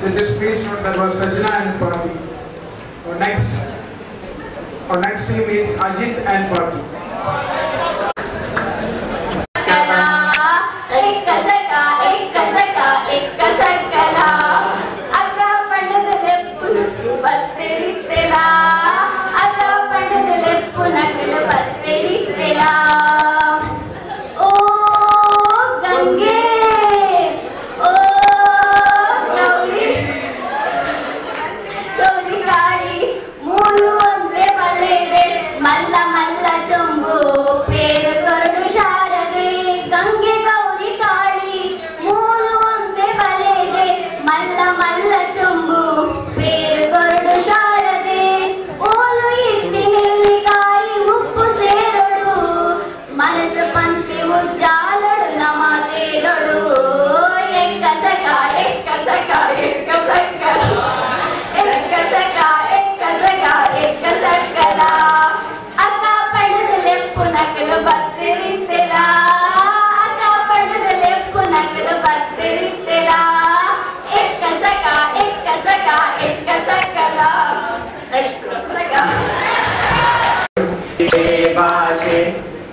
Just please note that was Sajna and Parvi. Our next team is Ajit and Parvi.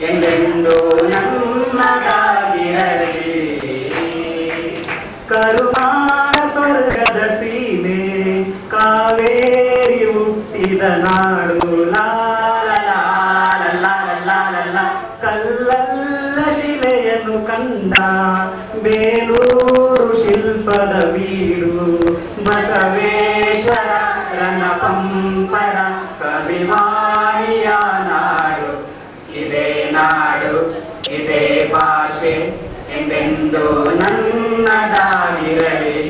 ಎಂದೆಂದು ನಮ್ಮದಾಗಿರಲಿ ಕರುನಾಡ ಸ್ವರ್ಗದ ಸೀಮೆ ಕಾವೇರಿ ಹುಟ್ಟಿದ ನಾಡು ಲಾಲ ಲಾಲ ಲಾಲ ಲಾಲ ಕಲ್ಲಲ್ಲ ಶಿಲೆಯನ್ನು ಕಂಡ ಬೇಲೂರು ಶಿಲ್ಪದ ಬೀಡು ಬಸವೇಶ್ವರ ರಣಪಂಪರ ಕವಿವಾಣಿಯ ನಾಡು ಇದೇ ನಾಡು ಇದೇ ಭಾಷೆ ಎಂದೆಂದು ನನ್ನದಾಗಿರಲಿ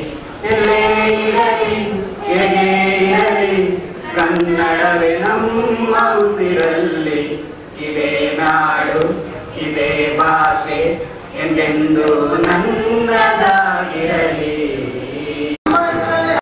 ಎಲ್ಲೇ ಇರಲಿ ಹೇಗೆ ಇರಲಿ ಕನ್ನಡವೇ ನಮ್ಮ ಉಸಿರಲ್ಲಿ ಇದೇ ನಾಡು ಇದೇ ಭಾಷೆ ಎಂದೆಂದು ನನ್ನದಾಗಿರಲಿ